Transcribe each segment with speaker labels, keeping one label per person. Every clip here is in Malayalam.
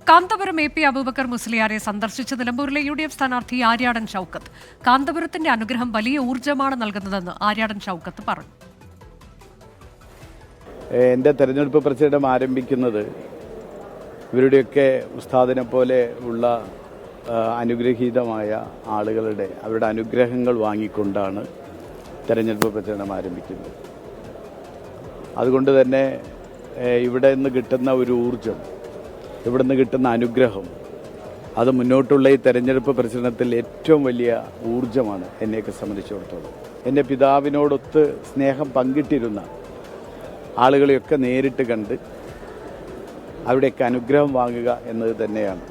Speaker 1: കാന്തപുരം എ പി അബൂബക്കർ മുസ്ലിയാരെ സന്ദർശിച്ച നിലമ്പൂരിലെ UDF സ്ഥാനാർത്ഥി ആര്യാടൻ ഷൗക്കത്ത്. കാന്തപുരത്തിന്റെ അനുഗ്രഹം വലിയ ഊർജ്ജമാണ് നൽകുന്നതെന്ന് ആര്യാടൻ ഷൗക്കത്ത് പറഞ്ഞു.
Speaker 2: എൻ്റെ തെരഞ്ഞെടുപ്പ് പ്രചരണം ആരംഭിക്കുന്നത് ഇവരുടെയൊക്കെ ഉസ്താദിനെ പോലെ ഉള്ള അനുഗ്രഹീതമായ ആളുകളുടെ അവരുടെ അനുഗ്രഹങ്ങൾ വാങ്ങിക്കൊണ്ടാണ് തെരഞ്ഞെടുപ്പ് പ്രചരണം ആരംഭിക്കുന്നത്. അതുകൊണ്ട് തന്നെ ഇവിടെ നിന്ന് കിട്ടുന്ന ഒരു ഊർജം, ഇവിടെ നിന്ന് കിട്ടുന്ന അനുഗ്രഹം, അത് മുന്നോട്ടുള്ള ഈ തെരഞ്ഞെടുപ്പ് പ്രചരണത്തിൽ ഏറ്റവും വലിയ ഊർജമാണ് എന്നെയൊക്കെ സംബന്ധിച്ചിടത്തോളം. എൻ്റെ പിതാവിനോടൊത്ത് സ്നേഹം പങ്കിട്ടിരുന്ന ആളുകളെയൊക്കെ നേരിട്ട് കണ്ട് അവിടെയൊക്കെ അനുഗ്രഹം വാങ്ങുക എന്നത് തന്നെയാണ്.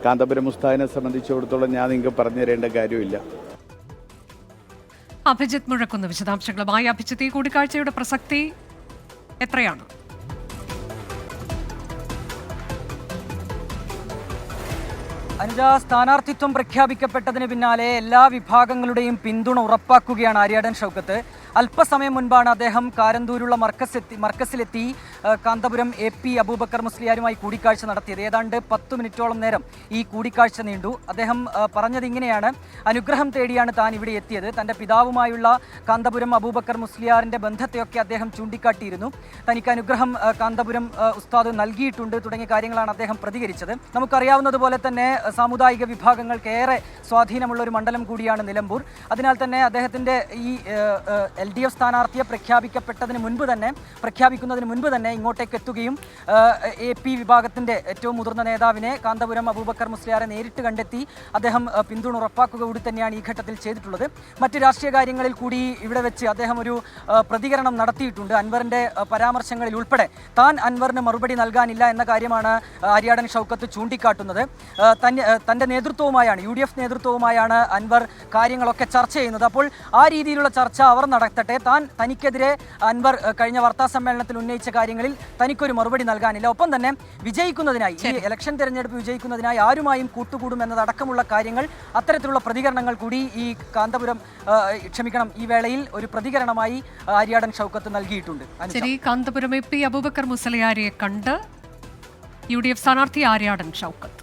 Speaker 2: കാന്തപുരം ഉസ്താദിനെ സംബന്ധിച്ചിടത്തോളം ഞാൻ നിങ്ങൾക്ക് പറഞ്ഞു തരേണ്ട കാര്യമില്ല.
Speaker 1: അഭിജിത്ത് മുഴക്കുന്ന വിശദാംശങ്ങളുമായി. അഭിജിത്ത്, ഈ കൂടിക്കാഴ്ചയുടെ പ്രസക്തി എത്രയാണ്?
Speaker 3: അനുജ, സ്ഥാനാർത്ഥിത്വം പ്രഖ്യാപിക്കപ്പെട്ടതിന് പിന്നാലെ എല്ലാ വിഭാഗങ്ങളുടെയും പിന്തുണ ഉറപ്പാക്കുകയാണ് ആര്യാടൻ ഷൗക്കത്ത്. അല്പസമയം മുൻപാണ് അദ്ദേഹം കാരന്തൂരുള്ള മർക്കസിലെത്തി കാന്തപുരം AP അബൂബക്കർ മുസ്ലിയാരുമായി കൂടിക്കാഴ്ച നടത്തിയത്. ഏതാണ്ട് 10 മിനിറ്റോളം നേരം ഈ കൂടിക്കാഴ്ച നീണ്ടു. അദ്ദേഹം പറഞ്ഞത് ഇങ്ങനെയാണ്: അനുഗ്രഹം തേടിയാണ് താൻ ഇവിടെ എത്തിയത്. തൻ്റെ പിതാവുമായുള്ള കാന്തപുരം അബൂബക്കർ മുസ്ലിയാറിൻ്റെ ബന്ധത്തെയൊക്കെ അദ്ദേഹം ചൂണ്ടിക്കാട്ടിയിരുന്നു. തനിക്ക് അനുഗ്രഹം കാന്തപുരം ഉസ്താദ് നൽകിയിട്ടുണ്ട് തുടങ്ങിയ കാര്യങ്ങളാണ് അദ്ദേഹം പ്രതികരിച്ചത്. നമുക്കറിയാവുന്നതുപോലെ തന്നെ സാമുദായിക വിഭാഗങ്ങൾക്ക് ഏറെ സ്വാധീനമുള്ള ഒരു മണ്ഡലം കൂടിയാണ് നിലമ്പൂർ. അതിനാൽ തന്നെ അദ്ദേഹത്തിൻ്റെ ഈ LDF സ്ഥാനാർത്ഥിയെ പ്രഖ്യാപിക്കുന്നതിന് മുൻപ് തന്നെ ഇങ്ങോട്ടേക്ക് എത്തുകയും AP വിഭാഗത്തിൻ്റെ ഏറ്റവും മുതിർന്ന നേതാവിനെ കാന്തപുരം അബൂബക്കർ മുസ്ലിയാരെ നേരിട്ട് കണ്ടെത്തി അദ്ദേഹം പിന്തുണ ഉറപ്പാക്കുക കൂടി തന്നെയാണ് ഈ ഘട്ടത്തിൽ ചെയ്തിട്ടുള്ളത്. മറ്റ് രാഷ്ട്രീയ കാര്യങ്ങളിൽ കൂടി ഇവിടെ വെച്ച് അദ്ദേഹം ഒരു പ്രതികരണം നടത്തിയിട്ടുണ്ട്. അൻവറിൻ്റെ പരാമർശങ്ങളിൽ ഉൾപ്പെടെ താൻ അൻവറിന് മറുപടി നൽകാനില്ല എന്ന കാര്യമാണ് ആര്യാടൻ ഷൗക്കത്ത് ചൂണ്ടിക്കാട്ടുന്നത്. തൻ്റെ നേതൃത്വവുമായാണ്, UDF നേതൃത്വവുമായാണ് അൻവർ കാര്യങ്ങളൊക്കെ ചർച്ച ചെയ്യുന്നത്. അപ്പോൾ ആ രീതിയിലുള്ള ചർച്ച അവർ നടത്തട്ടെ. തനിക്കെതിരെ അൻവർ കഴിഞ്ഞ വാർത്താ സമ്മേളനത്തിൽ ഉന്നയിച്ച കാര്യങ്ങളിൽ തനിക്കൊരു മറുപടി നൽകാനില്ല. ഒപ്പം തന്നെ വിജയിക്കുന്നതിനായി, ഈ ഇലക്ഷൻ തെരഞ്ഞെടുപ്പ് വിജയിക്കുന്നതിനായി ആരുമായും കൂട്ടുകൂടും എന്നതടക്കമുള്ള കാര്യങ്ങൾ, അത്തരത്തിലുള്ള പ്രതികരണങ്ങൾ കൂടി ഈ വേളയിൽ ഒരു പ്രതികരണമായി ആര്യാടൻ ഷൗക്കത്ത് നൽകിയിട്ടുണ്ട്.
Speaker 1: കാന്തപുരം AP അബൂബക്കർ മുസ്ലിയാരെ കണ്ട് UDF സ്ഥാനാർത്ഥി ആര്യാടൻ ഷൗക്കത്ത്.